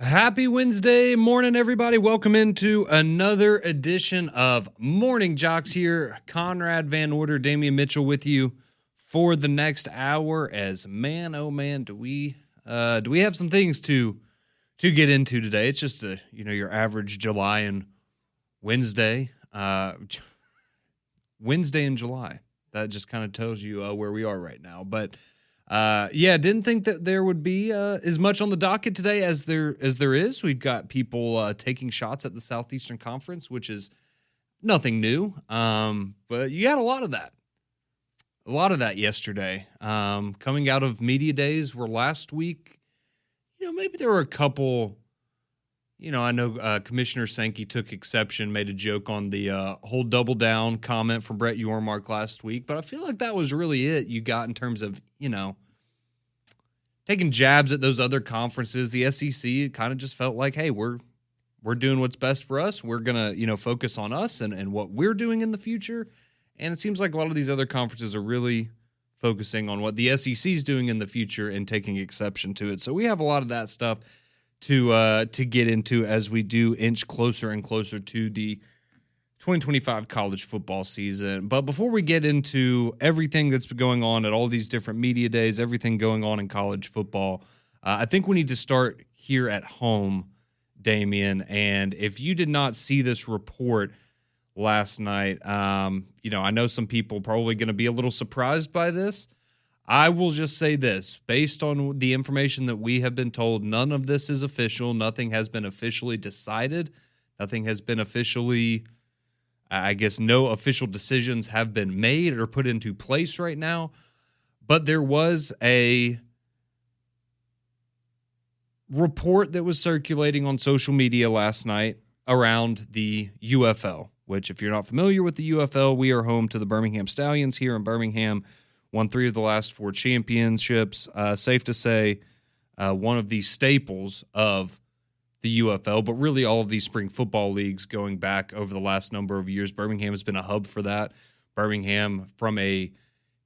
Happy Wednesday morning, everybody. Welcome into another edition of Morning Jocks here. Conrad Van Order, Damian Mitchell with you for the next hour as man, oh man, do we have some things to get into today. It's just your average July and Wednesday. Wednesday in July. That just kind of tells you where we are right now. But didn't think that there would be as much on the docket today as there is. We've got people taking shots at the Southeastern Conference, which is nothing new. But you had a lot of that yesterday. Coming out of media days where last week, maybe there were a couple. I know Commissioner Sankey took exception, made a joke on the whole double down comment from Brett Yormark last week, but I feel like that was really it you got in terms of, taking jabs at those other conferences. The SEC kind of just felt like, hey, we're doing what's best for us. We're going to, focus on us and what we're doing in the future. And it seems like a lot of these other conferences are really focusing on what the SEC is doing in the future and taking exception to it. So we have a lot of that stuff to get into as we do inch closer and closer to the 2025 college football season. But before we get into everything that's been going on at all these different media days, everything going on in college football, I think we need to start here at home, Damian. And if you did not see this report last night, I know some people probably going to be a little surprised by this. I will just say this, based on the information that we have been told, none of this is official. Nothing has been officially decided. Nothing has been officially, no official decisions have been made or put into place right now. But there was a report that was circulating on social media last night around the UFL, which if you're not familiar with the UFL, we are home to the Birmingham Stallions here in Birmingham. Won 3 of the last 4 championships. Safe to say, one of the staples of the UFL, but really all of these spring football leagues going back over the last number of years. Birmingham has been a hub for that. Birmingham, from a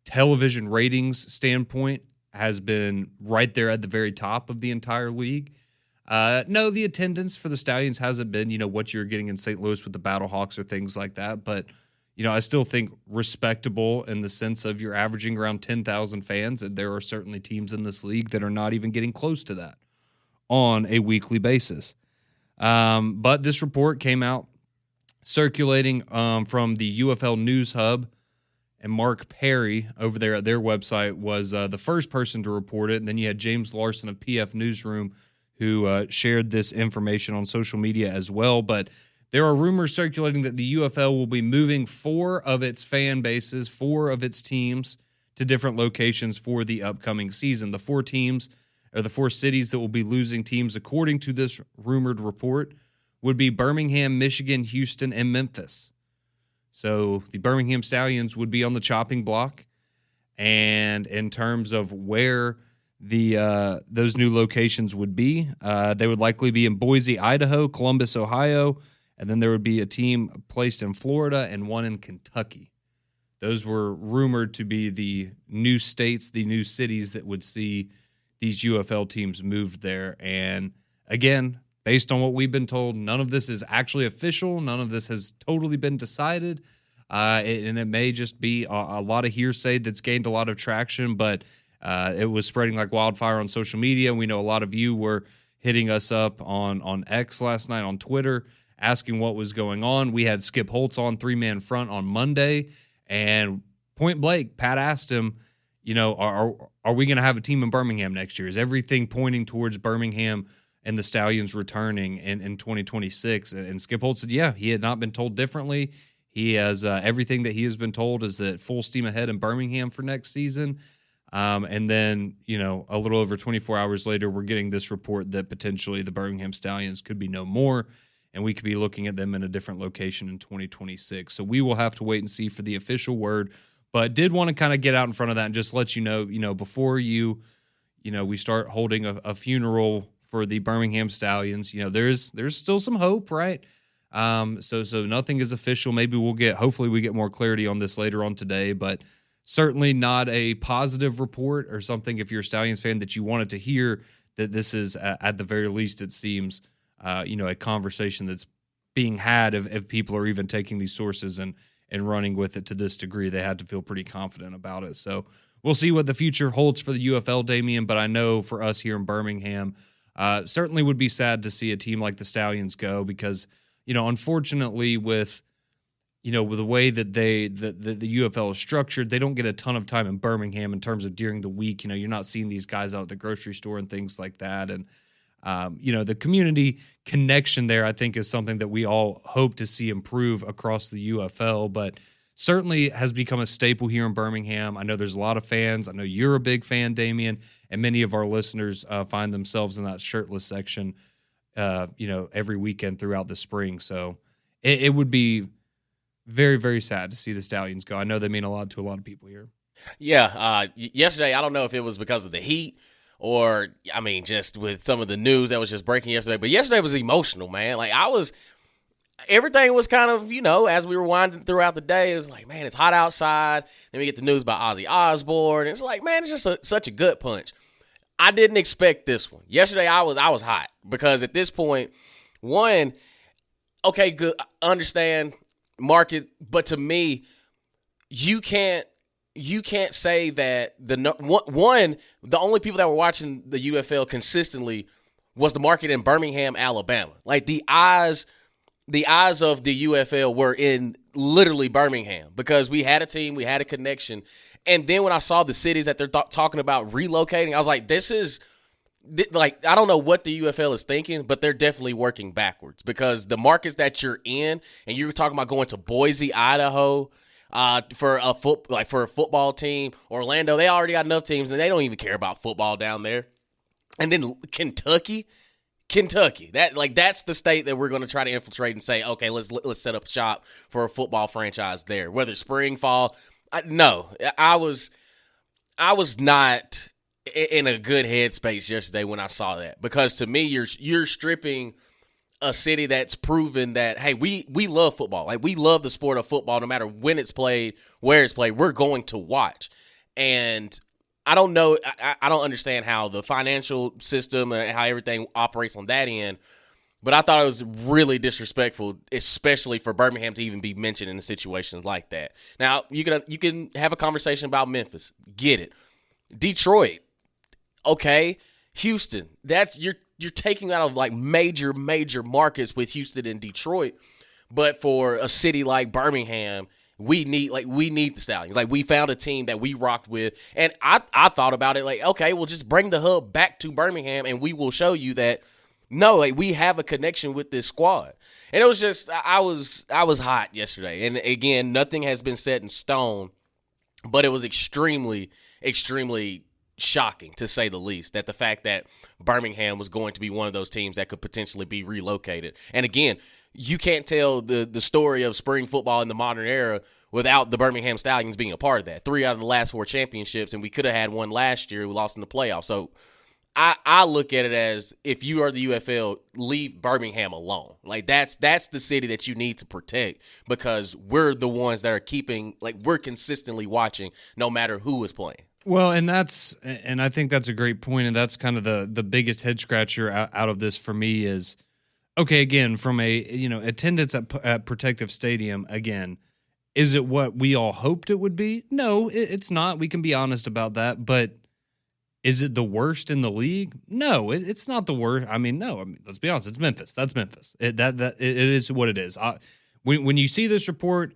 television ratings standpoint, has been right there at the very top of the entire league. No, the attendance for the Stallions hasn't been, what you're getting in St. Louis with the Battlehawks or things like that, but I still think respectable in the sense of you're averaging around 10,000 fans, and there are certainly teams in this league that are not even getting close to that on a weekly basis. But this report came out circulating from the UFL News Hub, and Mark Perry over there at their website was the first person to report it, and then you had James Larson of PF Newsroom who shared this information on social media as well. But there are rumors circulating that the UFL will be moving 4 of its fan bases, 4 of its teams to different locations for the upcoming season. The 4 teams, or the 4 cities that will be losing teams, according to this rumored report, would be Birmingham, Michigan, Houston, and Memphis. So the Birmingham Stallions would be on the chopping block. And in terms of where the those new locations would be, they would likely be in Boise, Idaho, Columbus, Ohio, and then there would be a team placed in Florida and one in Kentucky. Those were rumored to be the new states, the new cities that would see these UFL teams moved there. And again, based on what we've been told, none of this is actually official. None of this has totally been decided. And it may just be a lot of hearsay that's gained a lot of traction, but it was spreading like wildfire on social media. We know a lot of you were hitting us up on X last night, on Twitter, asking what was going on. We had Skip Holtz on 3-Man Front on Monday, and point blank, Pat asked him, are we going to have a team in Birmingham next year? Is everything pointing towards Birmingham and the Stallions returning in 2026? And Skip Holtz said, yeah, he had not been told differently. He has everything that he has been told is that full steam ahead in Birmingham for next season. And then, a little over 24 hours later, we're getting this report that potentially the Birmingham Stallions could be no more, and we could be looking at them in a different location in 2026. So we will have to wait and see for the official word, but did want to kind of get out in front of that and just let you know, before we start holding a funeral for the Birmingham Stallions, there's still some hope, right? So nothing is official. Maybe hopefully we get more clarity on this later on today, but certainly not a positive report or something, if you're a Stallions fan, that you wanted to hear that this is, at the very least, it seems, a conversation that's being had if people are even taking these sources and running with it to this degree. They had to feel pretty confident about it. So we'll see what the future holds for the UFL, Damian, but I know for us here in Birmingham, certainly would be sad to see a team like the Stallions go because, unfortunately with the way that the UFL is structured, they don't get a ton of time in Birmingham in terms of during the week. You're not seeing these guys out at the grocery store and things like that. And, the community connection there, I think, is something that we all hope to see improve across the UFL, but certainly has become a staple here in Birmingham. I know there's a lot of fans. I know you're a big fan, Damian, and many of our listeners find themselves in that shirtless section, every weekend throughout the spring. So it would be very, very sad to see the Stallions go. I know they mean a lot to a lot of people here. Yeah, yesterday, I don't know if it was because of the heat or, just with some of the news that was just breaking yesterday. But yesterday was emotional, man. Like, everything was kind of, as we were winding throughout the day, it was like, man, it's hot outside. Then we get the news about Ozzy Osbourne. It's like, man, it's just such a gut punch. I didn't expect this one. Yesterday, I was hot because at this point, one, okay, good, understand market, but to me, you can't say that the only people that were watching the UFL consistently was the market in Birmingham, Alabama. Like the eyes of the UFL were in literally Birmingham because we had a team, we had a connection. And then when I saw the cities that they're talking about relocating, I was like, this is like, I don't know what the UFL is thinking, but they're definitely working backwards because the markets that you're in, and you were talking about going to Boise, Idaho, for a football team, Orlando, they already got enough teams and they don't even care about football down there. And then Kentucky, that's the state that we're going to try to infiltrate and say, okay, let's set up shop for a football franchise there, whether it's spring, fall. No, I was not in a good headspace yesterday when I saw that because to me, you're stripping a city that's proven that, hey, we love football. Like, we love the sport of football no matter when it's played, where it's played. We're going to watch. And I don't know. I don't understand how the financial system and how everything operates on that end. But I thought it was really disrespectful, especially for Birmingham to even be mentioned in situations like that. Now, you can have a conversation about Memphis. Get it. Detroit. Okay. Houston. That's you're taking out of like major markets with Houston and Detroit. But for a city like Birmingham, we need the Stallions. Like, we found a team that we rocked with. And I thought about it like, okay, we'll just bring the hub back to Birmingham and we will show you that, no, like, we have a connection with this squad. And it was just, I was hot yesterday. And again, nothing has been set in stone, but it was extremely, extremely shocking, to say the least, that the fact that Birmingham was going to be one of those teams that could potentially be relocated. And again, you can't tell the story of spring football in the modern era without the Birmingham Stallions being a part of that. 3 out of the last 4 championships, and we could have had one last year. We lost in the playoffs. So I look at it as, if you are the UFL, leave Birmingham alone. Like, that's the city that you need to protect because we're the ones that are keeping, like, we're consistently watching no matter who is playing. Well, and I think that's a great point, and that's kind of the biggest head scratcher out of this for me is, okay, again, from a attendance at Protective Stadium, again, is it what we all hoped it would be? No, it's not. We can be honest about that, but is it the worst in the league? No, it's not the worst. No. Let's be honest. It's Memphis. That's Memphis. It is what it is. When you see this report,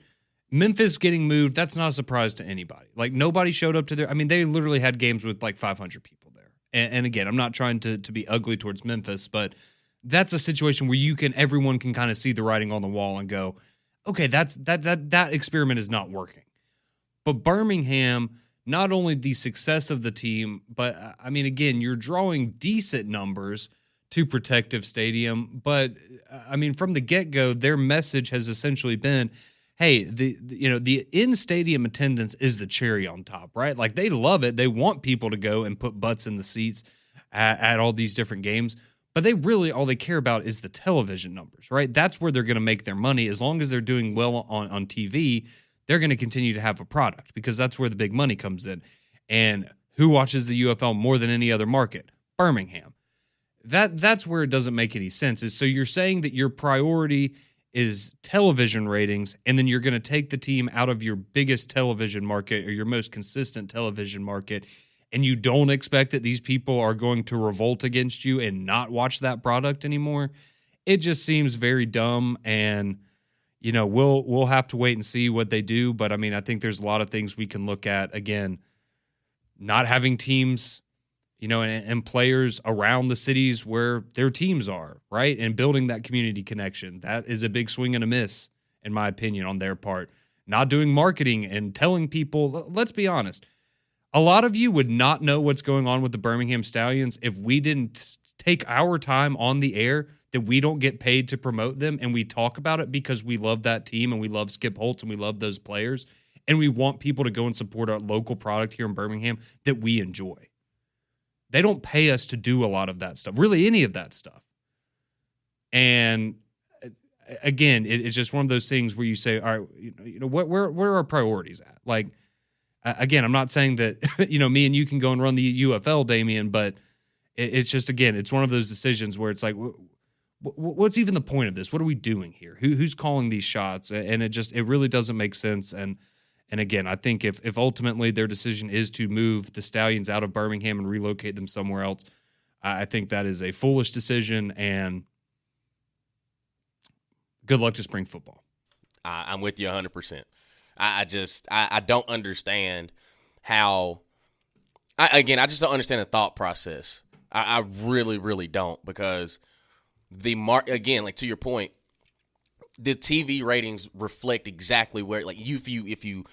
Memphis getting moved, that's not a surprise to anybody. Like, nobody showed up to their. They literally had games with like 500 people there. And again, I'm not trying to be ugly towards Memphis, but that's a situation where everyone can kind of see the writing on the wall and go, okay, that experiment is not working. But Birmingham, not only the success of the team, but again, you're drawing decent numbers to Protective Stadium. But from the get-go, their message has essentially been, hey, the in-stadium attendance is the cherry on top, right? Like, they love it. They want people to go and put butts in the seats at all these different games. But all they care about is the television numbers, right? That's where they're going to make their money. As long as they're doing well on TV, they're going to continue to have a product because that's where the big money comes in. And who watches the UFL more than any other market? Birmingham. That's where it doesn't make any sense. Is so you're saying that your priority is television ratings, and then you're going to take the team out of your biggest television market or your most consistent television market, and you don't expect that these people are going to revolt against you and not watch that product anymore. It just seems very dumb, and we'll have to wait and see what they do. But I mean, I think there's a lot of things we can look at. Again, not having teams, and players around the cities where their teams are, right? And building that community connection. That is a big swing and a miss, in my opinion, on their part. Not doing marketing and telling people, let's be honest, a lot of you would not know what's going on with the Birmingham Stallions if we didn't take our time on the air, that we don't get paid to promote them, and we talk about it because we love that team and we love Skip Holtz and we love those players, and we want people to go and support our local product here in Birmingham that we enjoy. They don't pay us to do a lot of that stuff, really any of that stuff. And again, it's just one of those things where you say, all right, where are our priorities at? Like, again, I'm not saying that, me and you can go and run the UFL, Damian, but it's just, again, it's one of those decisions where it's like, what's even the point of this? What are we doing here? Who's calling these shots? And it really doesn't make sense. And again, I think if ultimately their decision is to move the Stallions out of Birmingham and relocate them somewhere else, I think that is a foolish decision, and good luck to spring football. I'm with you 100%. I don't understand how – I just don't understand the thought process. I really, really don't, because again, like to your point, the TV ratings reflect exactly where, like, if you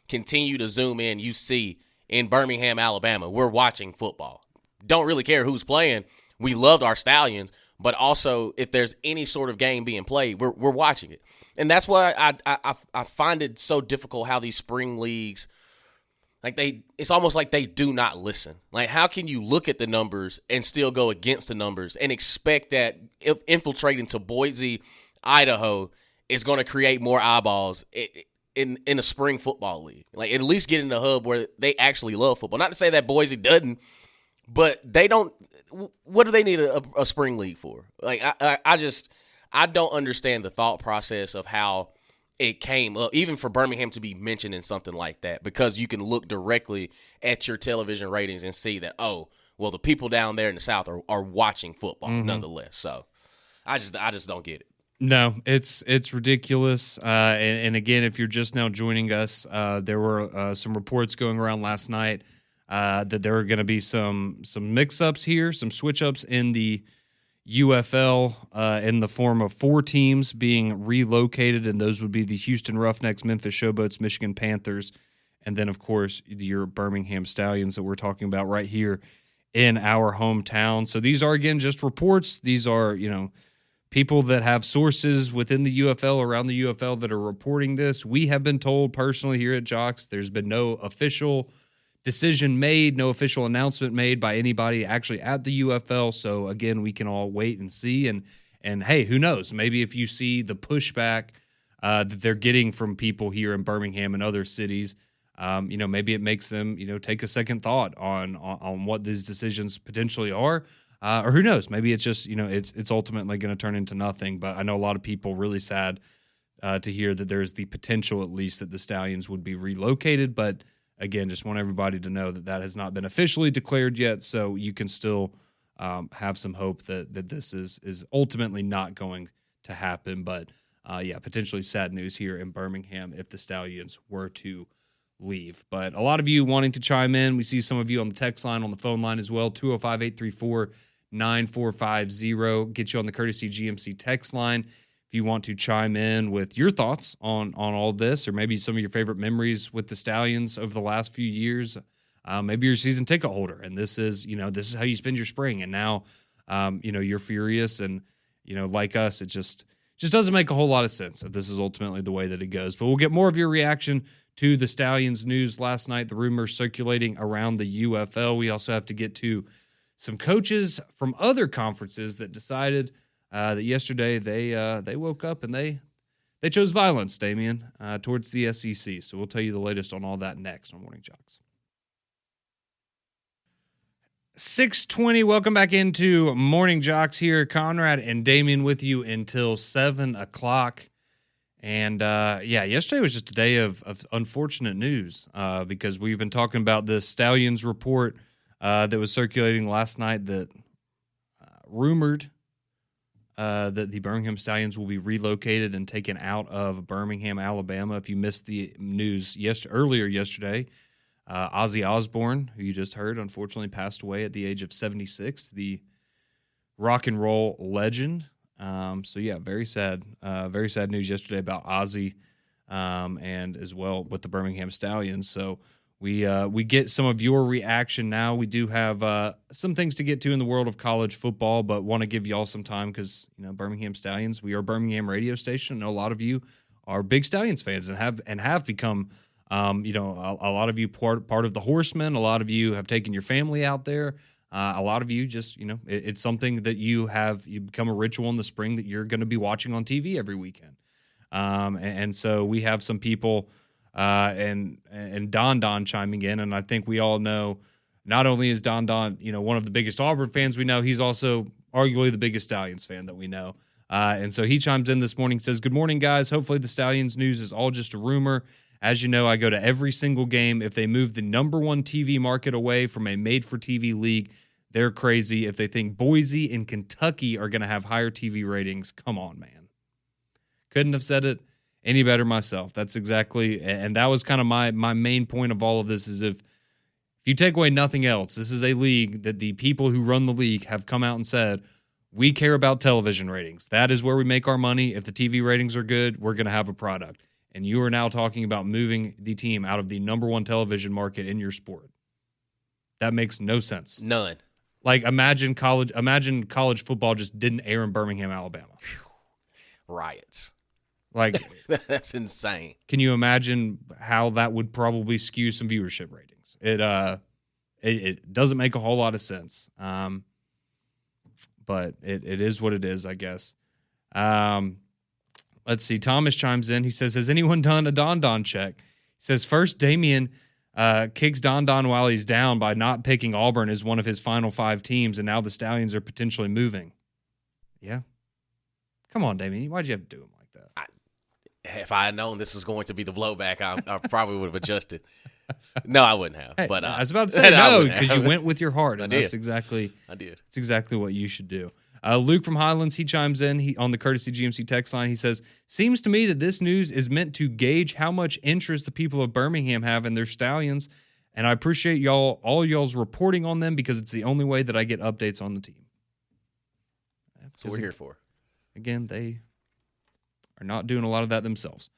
continue to zoom in, you see in Birmingham, Alabama, we're watching football. Don't really care who's playing. We loved our Stallions, but also if there's any sort of game being played, we're watching it. And that's why I find it so difficult how these spring leagues, like it's almost like they do not listen. Like, how can you look at the numbers and still go against the numbers and expect that infiltrating to Boise, Idaho is going to create more eyeballs in a spring football league? Like, at least get in the hub where they actually love football. Not to say that Boise doesn't, but they don't. What do they need a spring league for? Like, I don't understand the thought process of how it came up, even for Birmingham to be mentioned in something like that, because you can look directly at your television ratings and see that, oh, well, the people down there in the South are watching football nonetheless. So I just don't get it. No, it's ridiculous. And again, if you're just now joining us, there were some reports going around last night that there are going to be some mix-ups here, some switch-ups in the UFL in the form of 4 teams being relocated, and those would be the Houston Roughnecks, Memphis Showboats, Michigan Panthers, and then, of course, your Birmingham Stallions that we're talking about right here in our hometown. So these are, again, just reports. These are, people that have sources within the UFL, around the UFL, that are reporting this. We have been told personally here at JOX, there's been no official decision made, no official announcement made by anybody actually at the UFL. So again, we can all wait and see. And hey, who knows? Maybe if you see the pushback that they're getting from people here in Birmingham and other cities, maybe it makes them, take a second thought on what these decisions potentially are. Or who knows? Maybe it's just, it's ultimately going to turn into nothing. But I know a lot of people really sad to hear that there's the potential, at least, that the Stallions would be relocated. But again, just want everybody to know that has not been officially declared yet. So you can still have some hope that this is ultimately not going to happen. But potentially sad news here in Birmingham if the Stallions were to leave. But a lot of you wanting to chime in. We see some of you on the text line, on the phone line as well. 205-834-9450. Get you on the courtesy GMC text line if you want to chime in with your thoughts on all this, or maybe some of your favorite memories with the Stallions over the last few years. Maybe you're a season ticket holder, and this is how you spend your spring. And now, you're furious, and like us, it just doesn't make a whole lot of sense if this is ultimately the way that it goes. But we'll get more of your reaction to the Stallions news last night, the rumors circulating around the UFL. We also have to get to some coaches from other conferences that decided that yesterday they woke up and they chose violence, Damian, towards the SEC. So we'll tell you the latest on all that next on Morning JOX. 6:20. Welcome back into Morning Jocks here. Conrad and Damien with you until 7 o'clock. And yesterday was just a day of unfortunate news because we've been talking about the Stallions report that was circulating last night that rumored that the Birmingham Stallions will be relocated and taken out of Birmingham, Alabama. If you missed the news earlier yesterday, Ozzy Osbourne, who you just heard, unfortunately passed away at the age of 76, the rock and roll legend. Very sad news yesterday about Ozzy, and as well with the Birmingham Stallions. So we get some of your reaction now. We do have some things to get to in the world of college football, but want to give y'all some time because Birmingham Stallions. We are a Birmingham radio station, and a lot of you are big Stallions fans and have become. A lot of you part of the Horsemen. A lot of you have taken your family out there. A lot of you just, it's something that you become a ritual in the spring that you're going to be watching on TV every weekend. And so we have some people and Don chiming in, and I think we all know not only is Don one of the biggest Auburn fans we know, he's also arguably the biggest Stallions fan that we know. And so he chimes in this morning, says, "Good morning, guys. Hopefully the Stallions news is all just a rumor. As you know, I go to every single game. If they move the number one TV market away from a made-for-TV league, they're crazy. If they think Boise and Kentucky are going to have higher TV ratings, come on, man." Couldn't have said it any better myself. That's exactly, and that was kind of my main point of all of this is if you take away nothing else, this is a league that the people who run the league have come out and said, we care about television ratings. That is where we make our money. If the TV ratings are good, we're going to have a product. And you are now talking about moving the team out of the number one television market in your sport. That makes no sense. None. Like imagine college football just didn't air in Birmingham, Alabama. Riots. Like that's insane. Can you imagine how that would probably skew some viewership ratings? It doesn't make a whole lot of sense. But it is what it is, I guess. Let's see. Thomas chimes in. He says, "Has anyone done a Don check?" He says, "First, Damien kicks Don while he's down by not picking Auburn as one of his final 5 teams, and now the Stallions are potentially moving." Yeah. Come on, Damien. Why'd you have to do him like that? If I had known this was going to be the blowback, I probably would have adjusted. No, I wouldn't have. Hey, but I was about to say no because you went with your heart. And I did. That's exactly what you should do. Luke from Highlands, he chimes in on the Courtesy GMC text line. He says, "Seems to me that this news is meant to gauge how much interest the people of Birmingham have in their Stallions, and I appreciate all y'all's reporting on them because it's the only way that I get updates on the team." That's what we're here for. Again, they are not doing a lot of that themselves.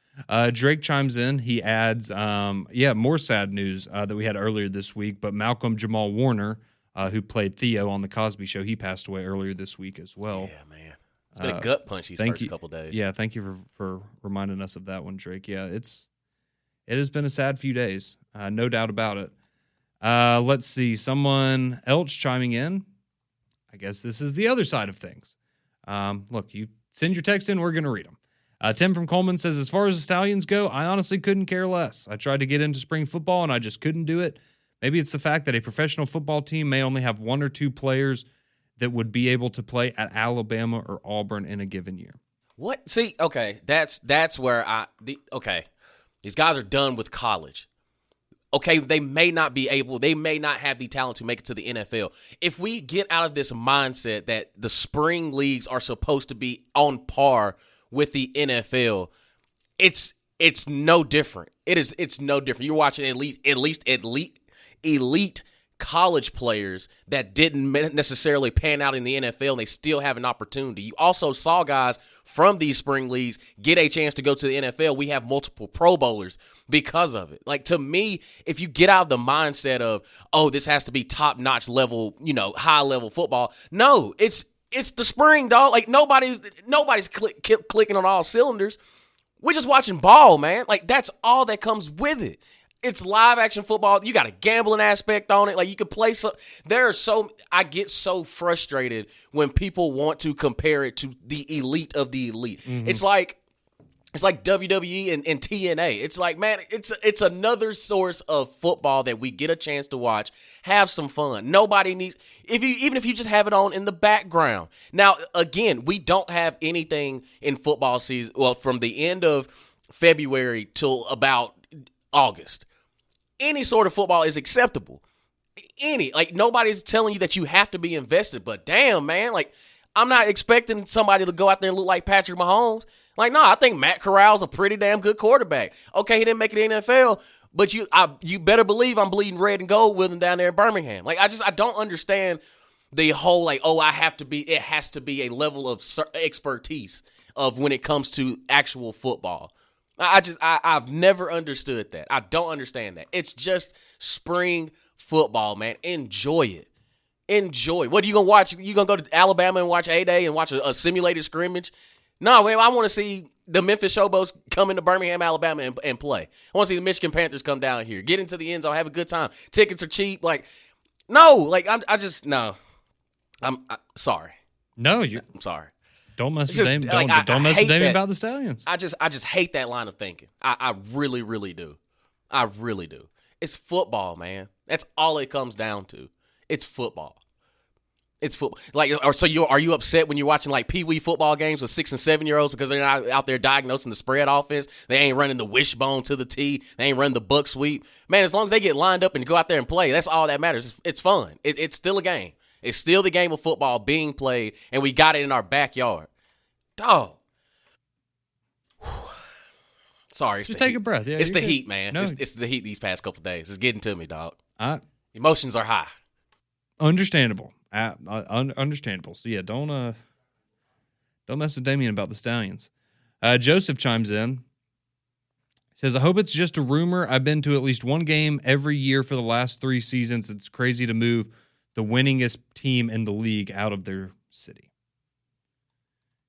Drake chimes in. He adds, more sad news that we had earlier this week, but Malcolm Jamal Warner, who played Theo on The Cosby Show, he passed away earlier this week as well. Yeah, man. It's been a gut punch these first couple days. Yeah, thank you for reminding us of that one, Drake. Yeah, it has been a sad few days, no doubt about it. Let's see. Someone else chiming in. I guess this is the other side of things. Look, you send your text in, we're going to read them. Tim from Coleman says, "As far as the Stallions go, I honestly couldn't care less. I tried to get into spring football, and I just couldn't do it. Maybe it's the fact that a professional football team may only have 1 or 2 players that would be able to play at Alabama or Auburn in a given year." What? See, okay, that's where these guys are done with college. Okay, they may not have the talent to make it to the NFL. If we get out of this mindset that the spring leagues are supposed to be on par with the NFL, it's no different. It's no different. You're watching elite college players that didn't necessarily pan out in the NFL, and they still have an opportunity. You also saw guys from these spring leagues get a chance to go to the NFL. We have multiple Pro Bowlers because of it. Like, to me, if you get out of the mindset of, oh, this has to be top-notch level, high-level football, no, it's the spring, dog. Like, nobody's clicking on all cylinders. We're just watching ball, man. Like, that's all that comes with it. It's live action football. You got a gambling aspect on it. Like, you can play I get so frustrated when people want to compare it to the elite of the elite. Mm-hmm. It's like It's like WWE and TNA. It's like, man, it's another source of football that we get a chance to watch, have some fun. Nobody needs even if you just have it on in the background. Now, again, we don't have anything in football season. Well, from the end of February till about August, any sort of football is acceptable. Nobody's telling you that you have to be invested. But damn, man, like I'm not expecting somebody to go out there and look like Patrick Mahomes. Like, no, I think Matt Corral's a pretty damn good quarterback. Okay, he didn't make it in the NFL, but you better believe I'm bleeding red and gold with him down there in Birmingham. Like, I don't understand the whole, like, it has to be a level of expertise of when it comes to actual football. I've never understood that. I don't understand that. It's just spring football, man. Enjoy it. Enjoy. What are you going to watch? You going to go to Alabama and watch A-Day and watch a simulated scrimmage? No, I want to see the Memphis Showboats come into Birmingham, Alabama, and play. I want to see the Michigan Panthers come down here, get into the end zone, have a good time. Tickets are cheap. Like, no, like no. I'm sorry. No, I'm sorry. Don't mess with Damien. Like, don't mess with Damien about the Stallions. I just hate that line of thinking. I really, really do. I really do. It's football, man. That's all it comes down to. It's football. It's football. Like, are you upset when you're watching like pee-wee football games with 6 and 7-year-olds because they're not out there diagnosing the spread offense? They ain't running the wishbone to the tee. They ain't running the buck sweep. Man, as long as they get lined up and go out there and play, that's all that matters. It's fun. It's still a game. It's still the game of football being played, and we got it in our backyard. Dog. Sorry. Just take a breath. Yeah, it's the good. heat, man. No. It's the heat these past couple of days. It's getting to me, dog. Emotions are high. Understandable. Understandable. So yeah, don't mess with Damien about the Stallions. Joseph chimes in. He says, I hope it's just a rumor. I've been to at least one game every year for the last 3 seasons. It's crazy to move the winningest team in the league out of their city.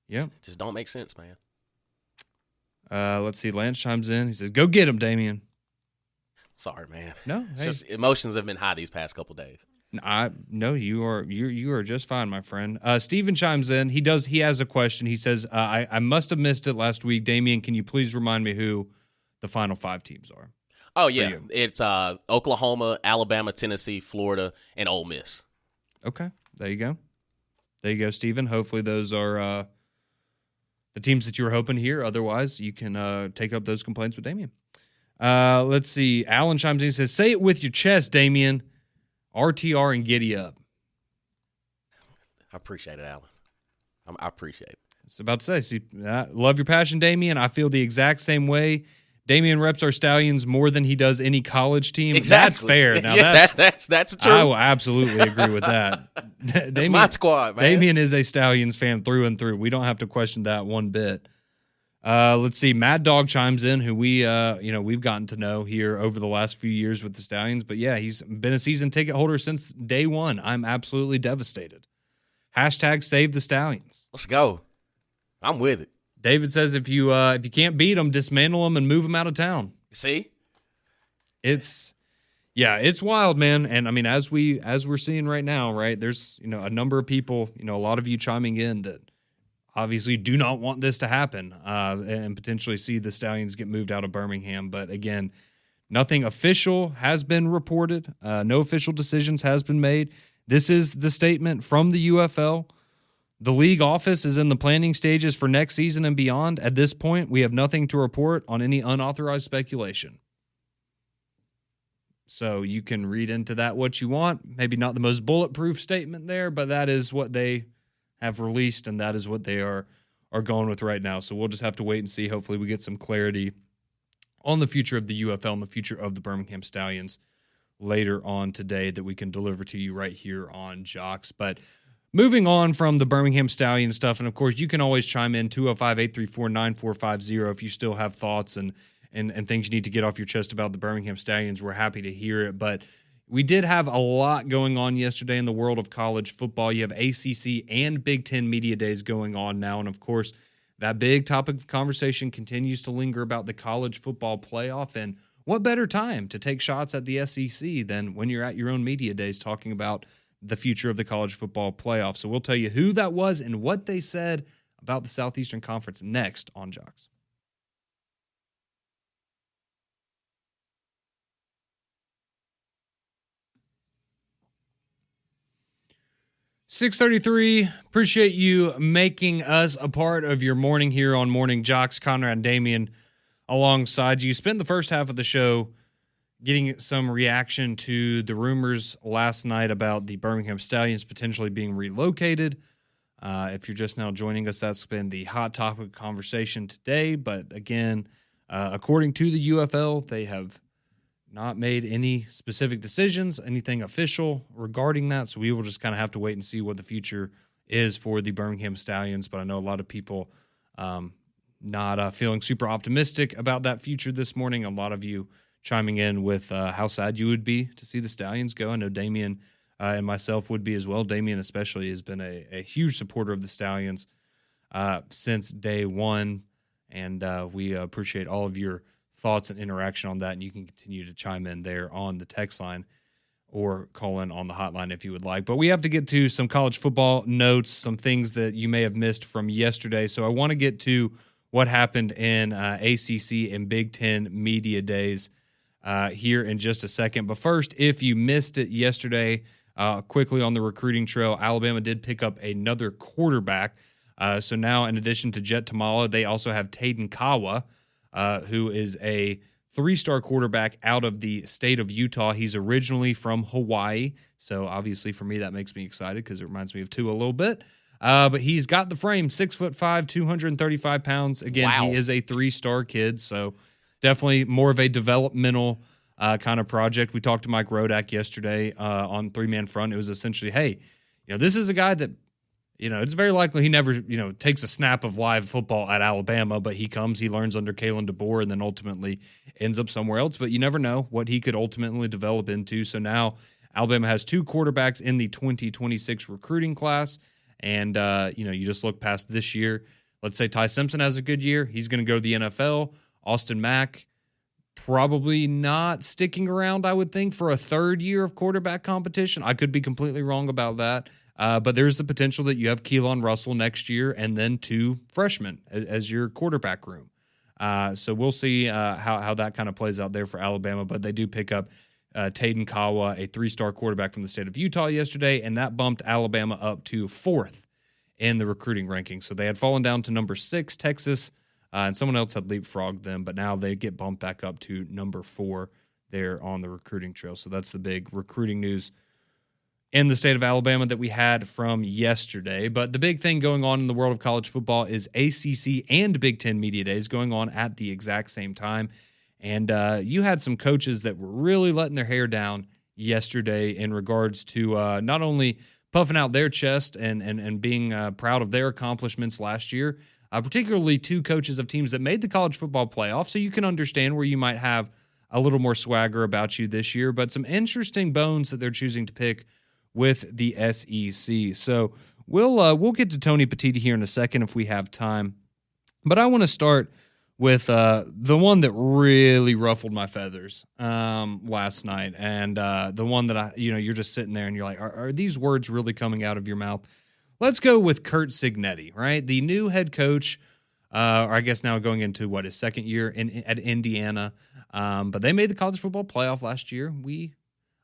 Yep. Just don't make sense, man. Let's see. Lance chimes in. He says, go get him, Damien. Sorry, man. No, hey. Just emotions have been high these past couple of days. No, you are just fine, my friend. Steven chimes in. He has a question. He says, I must have missed it last week. Damien, can you please remind me who the final 5 teams are? Oh, yeah. It's Oklahoma, Alabama, Tennessee, Florida, and Ole Miss. Okay. There you go, Steven. Hopefully those are the teams that you were hoping to hear. Otherwise, you can take up those complaints with Damien. Let's see. Alan chimes in and says, say it with your chest, Damien. RTR and giddy up. I appreciate it, Alan. I appreciate it. It's about to say, love your passion, Damien. I feel the exact same way. Damien reps our Stallions more than he does any college team. Exactly. That's fair. Now that's true. I will absolutely agree with that. That's my squad, man. Damien is a Stallions fan through and through. We don't have to question that one bit. Let's see. Mad Dog chimes in, who we've gotten to know here over the last few years with the Stallions. But yeah, he's been a season ticket holder since day one. I'm absolutely devastated. # save the Stallions. Let's go. I'm with it. David says if you can't beat them, dismantle them and move them out of town. See, it's wild, man. And I mean, as we're seeing right now, right? There's a number of people, a lot of you chiming in that obviously do not want this to happen and potentially see the Stallions get moved out of Birmingham. But again, nothing official has been reported. No official decisions has been made. This is the statement from the UFL. The league office is in the planning stages for next season and beyond. At this point, we have nothing to report on any unauthorized speculation. So you can read into that what you want. Maybe not the most bulletproof statement there, but that is what they have released, and that is what they are going with right now. So we'll just have to wait and see. Hopefully we get some clarity on the future of the UFL and the future of the Birmingham Stallions later on today that we can deliver to you right here on JOX. But moving on from the Birmingham Stallion stuff, and of course, you can always chime in 205-834-9450 if you still have thoughts and things you need to get off your chest about the Birmingham Stallions. We're happy to hear it. But we did have a lot going on yesterday in the world of college football. You have ACC and Big Ten media days going on now, and of course, that big topic of conversation continues to linger about the college football playoff. And what better time to take shots at the SEC than when you're at your own media days talking about the future of the college football playoff. So we'll tell you who that was and what they said about the Southeastern Conference next on JOX. 6:33. Appreciate you making us a part of your morning here on Morning JOX. Conrad and Damian alongside you. Spent the first half of the show getting some reaction to the rumors last night about the Birmingham Stallions potentially being relocated. If you're just now joining us, that's been the hot topic conversation today. But again, according to the UFL, they have not made any specific decisions, anything official regarding that. So we will just kind of have to wait and see what the future is for the Birmingham Stallions. But I know a lot of people not feeling super optimistic about that future this morning. A lot of you chiming in with how sad you would be to see the Stallions go. I know Damian and myself would be as well. Damian especially has been a huge supporter of the Stallions since day one. And we appreciate all of your thoughts and interaction on that, and you can continue to chime in there on the text line or call in on the hotline if you would like. But we have to get to some college football notes, some things that you may have missed from yesterday. So I want to get to what happened in ACC and Big Ten media days here in just a second. But first, if you missed it yesterday, quickly on the recruiting trail, Alabama did pick up another quarterback. So now, in addition to Jet Tamala, they also have Taden Kawa, who is a 3-star quarterback out of the state of Utah. He's originally from Hawaii, so obviously for me that makes me excited because it reminds me of Tua a little bit. But he's got the frame, 6'5", 235 pounds. Again, wow. He is a 3-star kid, so definitely more of a developmental kind of project. We talked to Mike Rodak yesterday on 3-Man Front. It was essentially, hey, this is a guy that, it's very likely he never, takes a snap of live football at Alabama, but he comes, he learns under Kalen DeBoer, and then ultimately ends up somewhere else. But you never know what he could ultimately develop into. So now Alabama has 2 quarterbacks in the 2026 recruiting class. And, you just look past this year. Let's say Ty Simpson has a good year. He's going to go to the NFL. Austin Mack, probably not sticking around, I would think, for a 3rd year of quarterback competition. I could be completely wrong about that. But there's the potential that you have Keelan Russell next year and then 2 freshmen as your quarterback room. So we'll see how that kind of plays out there for Alabama. But they do pick up Taden Kawa, a 3-star quarterback from the state of Utah yesterday, and that bumped Alabama up to 4th in the recruiting rankings. So they had fallen down to number 6, Texas, and someone else had leapfrogged them, but now they get bumped back up to number 4 there on the recruiting trail. So that's the big recruiting news in the state of Alabama that we had from yesterday. But the big thing going on in the world of college football is ACC and Big Ten media days going on at the exact same time. And you had some coaches that were really letting their hair down yesterday in regards to not only puffing out their chest and being proud of their accomplishments last year, particularly 2 coaches of teams that made the college football playoff. So you can understand where you might have a little more swagger about you this year, but some interesting bones that they're choosing to pick with the SEC. So we'll get to Tony Petitti here in a second if we have time. But I want to start with the one that really ruffled my feathers last night, and the one that you're just sitting there and you're like, are these words really coming out of your mouth? Let's go with Curt Cignetti, right? The new head coach, or I guess now going into his 2nd year at Indiana. But they made the college football playoff last year.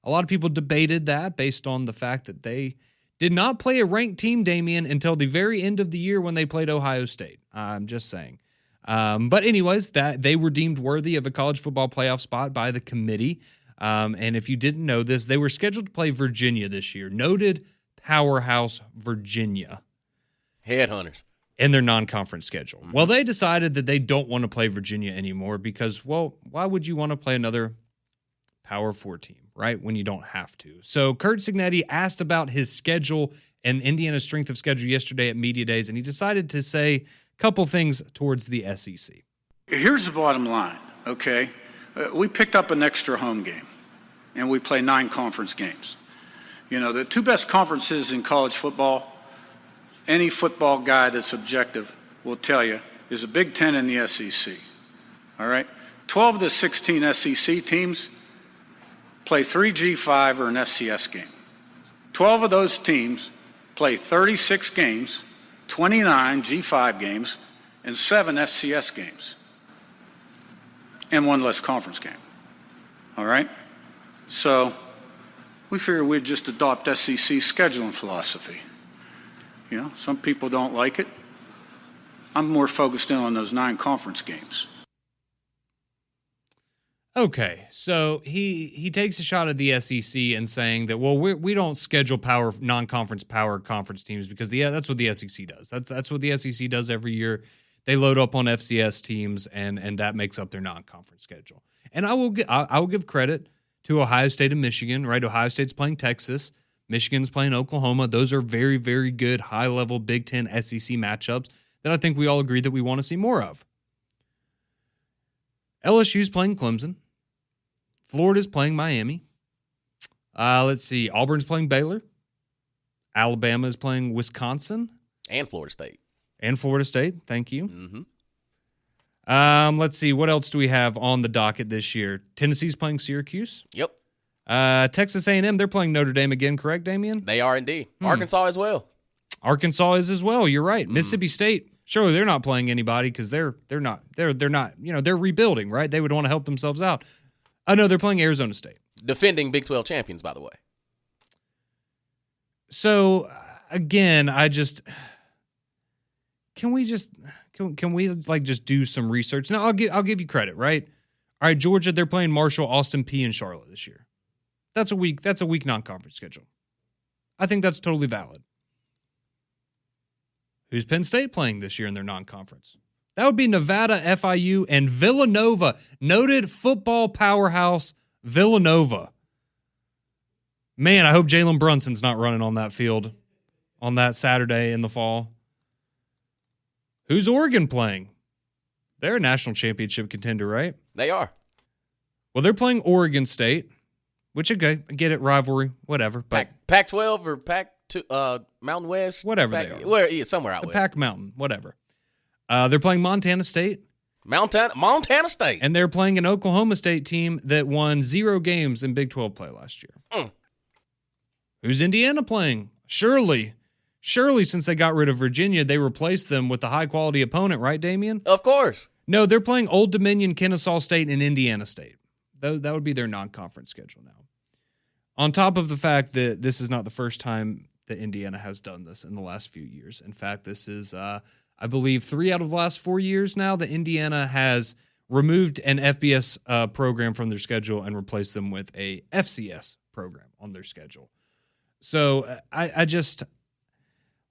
A lot of people debated that based on the fact that they did not play a ranked team, Damian, until the very end of the year when they played Ohio State. I'm just saying. But anyways, that they were deemed worthy of a college football playoff spot by the committee. And if you didn't know this, they were scheduled to play Virginia this year. Noted powerhouse Virginia. Headhunters. In their non-conference schedule. Mm-hmm. Well, they decided that they don't want to play Virginia anymore because, why would you want to play another Power 4 team, right, when you don't have to? So Curt Cignetti asked about his schedule and Indiana's strength of schedule yesterday at Media Days, and he decided to say a couple things towards the SEC. Here's the bottom line, okay? We picked up an extra home game, and we play 9 conference games. The 2 best conferences in college football, any football guy that's objective will tell you, is the Big Ten and the SEC, all right? 12 of the 16 SEC teams play 3 G5 or an FCS game. 12 of those teams play 36 games, 29 G5 games, and 7 FCS games, and 1 less conference game, all right? So we figured we'd just adopt SEC scheduling philosophy. Some people don't like it. I'm more focused in on those 9 conference games. Okay, so he takes a shot at the SEC and saying that, well, we don't schedule non-conference power conference teams because that's what the SEC does. That's what the SEC does every year. They load up on FCS teams and that makes up their non-conference schedule. And I will give credit to Ohio State and Michigan. Right, Ohio State's playing Texas, Michigan's playing Oklahoma. Those are very, very good high-level Big Ten SEC matchups that I think we all agree that we want to see more of. LSU's playing Clemson. Florida's playing Miami. Let's see. Auburn's playing Baylor. Alabama is playing Wisconsin. And Florida State. Thank you. Mm-hmm. Let's see. What else do we have on the docket this year? Tennessee's playing Syracuse. Yep. Texas A&M, they're playing Notre Dame again, correct, Damian? They are indeed. Arkansas as well. Arkansas is as well. You're right. Mississippi State. Surely they're not playing anybody because they're not. They're rebuilding, right? They would want to help themselves out. Oh no, they're playing Arizona State, defending Big 12 champions, by the way. So again, can we just do some research? Now I'll give you credit, right? All right, Georgia, they're playing Marshall, Austin Peay, and Charlotte this year. That's a weak non-conference schedule. I think that's totally valid. Who's Penn State playing this year in their non-conference? That would be Nevada, FIU, and Villanova. Noted football powerhouse, Villanova. Man, I hope Jalen Brunson's not running on that field on that Saturday in the fall. Who's Oregon playing? They're a national championship contender, right? They are. Well, they're playing Oregon State, which, okay, I get it, rivalry, whatever. But Pac-12 or Mountain West? Whatever they are. Somewhere out west. Pac Mountain, whatever. They're playing Montana State. Montana State. And they're playing an Oklahoma State team that won 0 games in Big 12 play last year. Who's Indiana playing? Surely, since they got rid of Virginia, they replaced them with a high-quality opponent, right, Damian? Of course. No, they're playing Old Dominion, Kennesaw State, and Indiana State. That would be their non-conference schedule now. On top of the fact that this is not the first time that Indiana has done this in the last few years. In fact, this is, I believe, 3 out of the last 4 years now that Indiana has removed an FBS program from their schedule and replaced them with a FCS program on their schedule. So I just,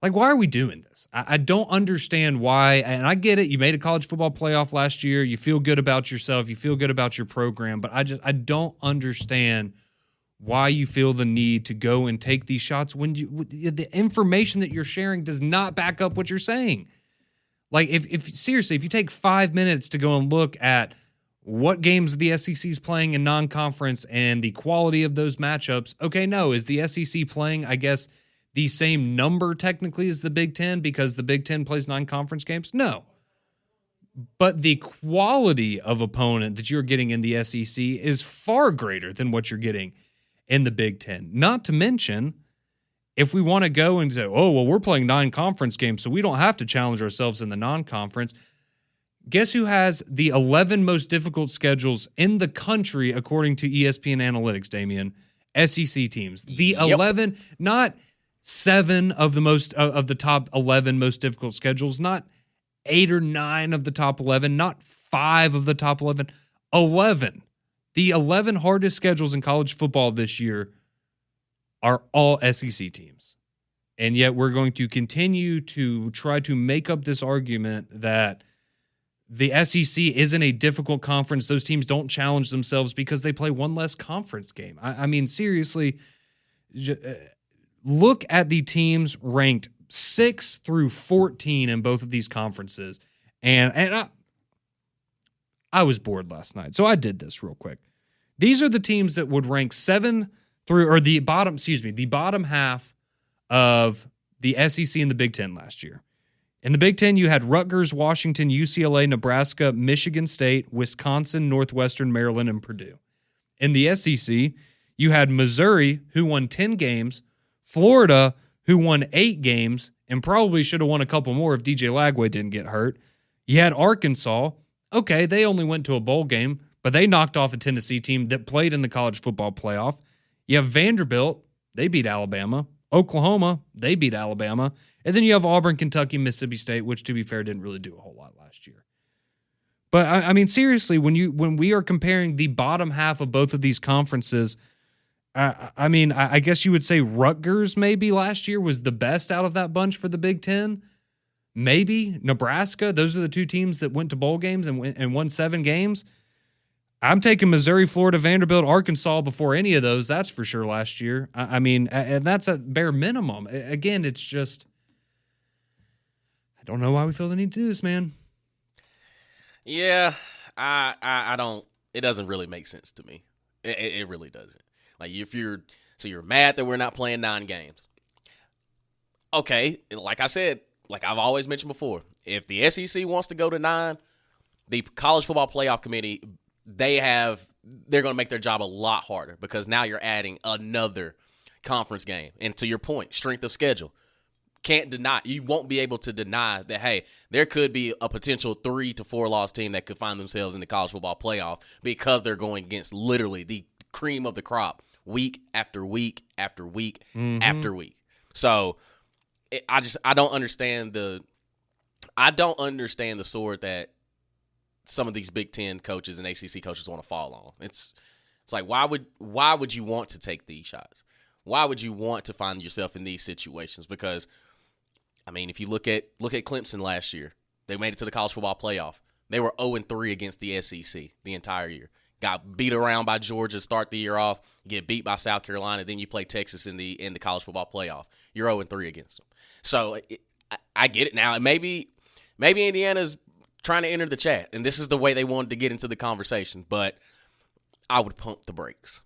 why are we doing this? I don't understand why, and I get it. You made a college football playoff last year. You feel good about yourself. You feel good about your program, but I don't understand why you feel the need to go and take these shots when the information that you're sharing does not back up what you're saying. If seriously, if you take 5 minutes to go and look at what games the SEC is playing in non-conference and the quality of those matchups, okay, no, is the SEC playing, I guess, the same number technically as the Big Ten because the Big Ten plays non-conference games? No. But the quality of opponent that you're getting in the SEC is far greater than what you're getting in the Big Ten. Not to mention, if we want to go and say, oh, well, we're playing 9 conference games, so we don't have to challenge ourselves in the non-conference. Guess who has the 11 most difficult schedules in the country, according to ESPN Analytics, Damian? SEC teams. The 11, not 7 of the top 11 most difficult schedules, not 8 or 9 of the top 11, not 5 of the top 11, 11. The 11 hardest schedules in college football this year are all SEC teams. And yet we're going to continue to try to make up this argument that the SEC isn't a difficult conference. Those teams don't challenge themselves because they play one less conference game. I mean, seriously, look at the teams ranked 6 through 14 in both of these conferences. And I was bored last night, so I did this real quick. These are the teams that would rank 7 through, or the bottom half of the SEC and the Big Ten last year. In the Big Ten, you had Rutgers, Washington, UCLA, Nebraska, Michigan State, Wisconsin, Northwestern, Maryland, and Purdue. In the SEC, you had Missouri, who won 10 games, Florida, who won 8 games, and probably should have won a couple more if DJ Lagway didn't get hurt. You had Arkansas. Okay, they only went to a bowl game, but they knocked off a Tennessee team that played in the college football playoff. You have Vanderbilt. They beat Alabama. Oklahoma, they beat Alabama. And then you have Auburn, Kentucky, Mississippi State, which, to be fair, didn't really do a whole lot last year. But, I mean, seriously, when we are comparing the bottom half of both of these conferences, I mean, I guess you would say Rutgers maybe last year was the best out of that bunch for the Big Ten. Maybe Nebraska. Those are the two teams that went to bowl games and won 7 games. I'm taking Missouri, Florida, Vanderbilt, Arkansas before any of those. That's for sure last year. I mean, and that's at bare minimum. Again, it's just, I don't know why we feel the need to do this, man. Yeah, I don't. It doesn't really make sense to me. It really doesn't. Like you're mad that we're not playing 9 games. Okay, like I said, like I've always mentioned before, if the SEC wants to go to 9, the College Football Playoff Committee, they're going to make their job a lot harder because now you're adding another conference game. And to your point, strength of schedule. Can't deny. You won't be able to deny that, hey, there could be a potential 3 to 4 loss team that could find themselves in the College Football Playoff because they're going against literally the cream of the crop week after week after week after week. So I don't understand the sword that some of these Big Ten coaches and ACC coaches want to fall on. It's like why would you want to take these shots? Why would you want to find yourself in these situations? Because I mean, if you look at Clemson last year, they made it to the College Football Playoff. They were 0-3 against the SEC the entire year. Got beat around by Georgia to start the year off, get beat by South Carolina, then you play Texas in the College Football Playoff. You're 0-3 against them. So I get it now. Maybe Indiana's trying to enter the chat, and this is the way they wanted to get into the conversation, but I would pump the brakes.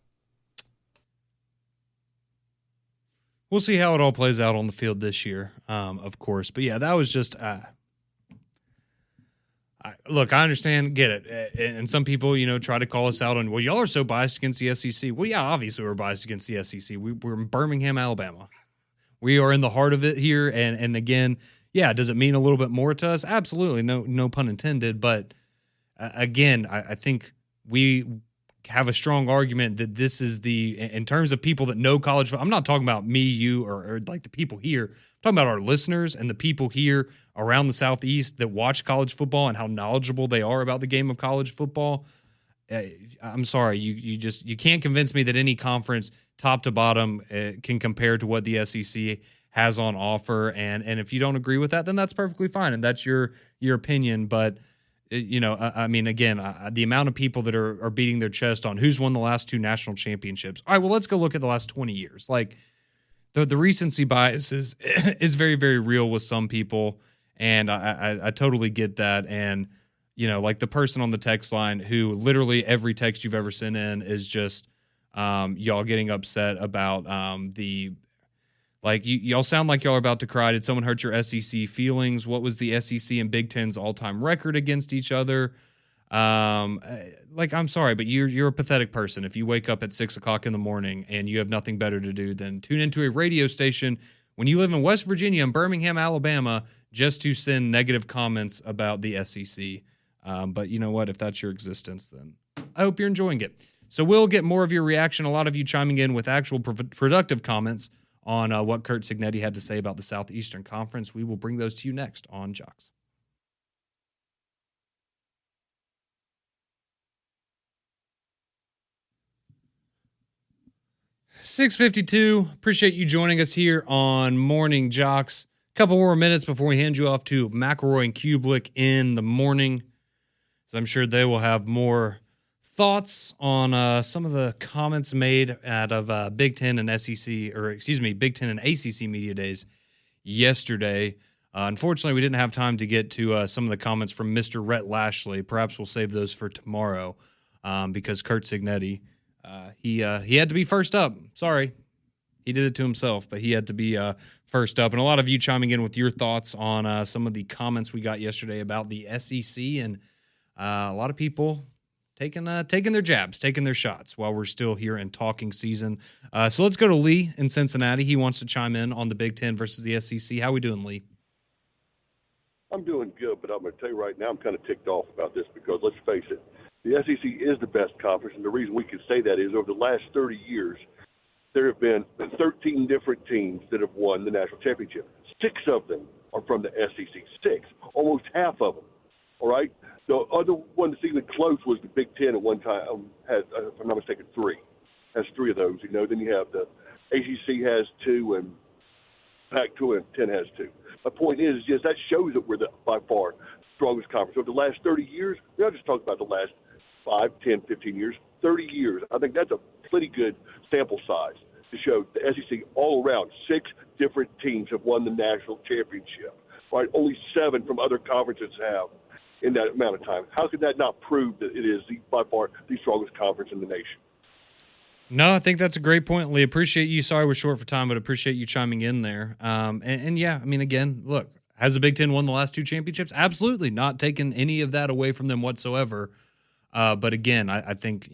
We'll see how it all plays out on the field this year, of course. But, yeah, that was just look, I understand, get it. And some people, try to call us out on, well, y'all are so biased against the SEC. Well, yeah, obviously we're biased against the SEC. We're in Birmingham, Alabama. We are in the heart of it here. And again, yeah, does it mean a little bit more to us? Absolutely. No pun intended. But, again, I think we have a strong argument that this is in terms of people that know college. I'm not talking about me, you, or like the people here. I'm talking about our listeners and the people here around the Southeast that watch college football and how knowledgeable they are about the game of college football. I'm sorry, you can't convince me that any conference, top to bottom, can compare to what the SEC has on offer. And if you don't agree with that, then that's perfectly fine, and that's your opinion. But I mean, again, the amount of people that are beating their chest on who's won the last 2 national championships. All right, well, let's go look at the last 20 years. Like the recency bias is very, very real with some people, and I totally get that. And like the person on the text line who literally every text you've ever sent in is just y'all getting upset about like y'all sound like y'all are about to cry. Did someone hurt your SEC feelings? What was the SEC and Big Ten's all-time record against each other? Like, I'm sorry, but you're a pathetic person if you wake up at 6 o'clock in the morning and you have nothing better to do than tune into a radio station when you live in West Virginia and Birmingham, Alabama, just to send negative comments about the SEC. But you know what? If that's your existence, then I hope you're enjoying it. So we'll get more of your reaction. A lot of you chiming in with actual productive comments on what Curt Cignetti had to say about the Southeastern Conference. We will bring those to you next on JOX. .652. Appreciate you joining us here on Morning JOX. A couple more minutes before we hand you off to McElroy and Kublik in the morning. So I'm sure they will have more thoughts on some of the comments made out of Big Ten and Big Ten and ACC media days yesterday. Unfortunately, we didn't have time to get to some of the comments from Mr. Rhett Lashley. Perhaps we'll save those for tomorrow because Curt Cignetti, he had to be first up. Sorry, he did it to himself, but he had to be first up. And a lot of you chiming in with your thoughts on some of the comments we got yesterday about the SEC, and a lot of people taking their jabs, taking their shots while we're still here in talking season. So let's go to Lee in Cincinnati. He wants to chime in on the Big Ten versus the SEC. How we doing, Lee? I'm doing good, but I'm going to tell you right now I'm kind of ticked off about this because let's face it, the SEC is the best conference, and the reason we can say that is over the last 30 years, there have been 13 different teams that have won the national championship. 6 of them are from the SEC. 6, almost half of them. All right. The other one that's even close was the Big Ten at one time. Had, if I'm not mistaken, 3. Has 3 of those. Then you have the ACC has 2, and Pac-12 and 10 has 2. My point is just that shows that we're the by far strongest conference. Over the last 30 years, we not just talk about the last 5, 10, 15 years, 30 years. I think that's a pretty good sample size to show the SEC all around. 6 different teams have won the national championship. Right? Only 7 from other conferences have in that amount of time. How could that not prove that it is by far the strongest conference in the nation? No, I think that's a great point, Lee. Appreciate you. Sorry we're short for time, but appreciate you chiming in there. And yeah, I mean, again, look, has the Big Ten won the last 2 championships? Absolutely. Not taking any of that away from them whatsoever. But again, I think,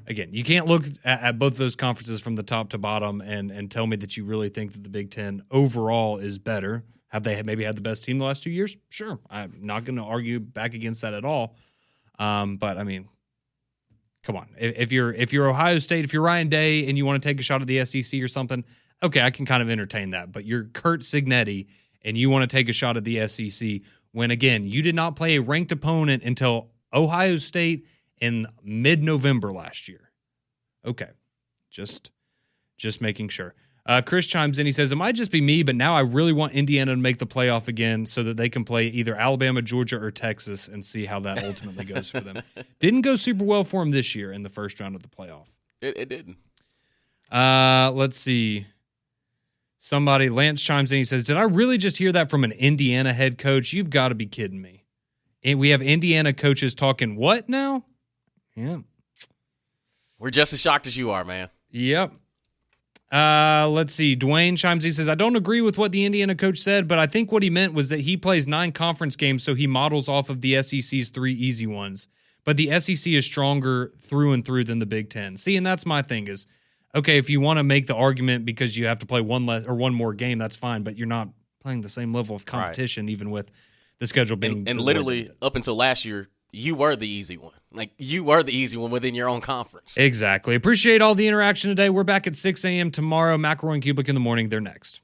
again, you can't look at both of those conferences from the top to bottom and tell me that you really think that the Big Ten overall is better. Have they maybe had the best team the last 2 years? Sure. I'm not going to argue back against that at all. But I mean, come on. If you're Ohio State, if you're Ryan Day and you want to take a shot at the SEC or something, okay, I can kind of entertain that. But you're Kurt Signetti and you want to take a shot at the SEC when, again, you did not play a ranked opponent until Ohio State in mid-November last year. Okay, just making sure. Chris chimes in. He says, it might just be me, but now I really want Indiana to make the playoff again so that they can play either Alabama, Georgia, or Texas and see how that ultimately goes for them. Didn't go super well for them this year in the first round of the playoff. It didn't. Let's see. Lance chimes in. He says, did I really just hear that from an Indiana head coach? You've got to be kidding me. And we have Indiana coaches talking what now? Yeah. We're just as shocked as you are, man. Yep. Let's see. Dwayne chimes in. He says, I don't agree with what the Indiana coach said, but I think what he meant was that he plays 9 conference games, so he models off of the SEC's 3 easy ones. But the SEC is stronger through and through than the Big Ten. See, and that's my thing is, okay, if you want to make the argument because you have to play one more game, that's fine, but you're not playing the same level of competition, right, even with the schedule being and literally up until last year, you were the easy one. Like, you were the easy one within your own conference. Exactly. Appreciate all the interaction today. We're back at 6 a.m. tomorrow. McElroy and Kubik in the morning. They're next.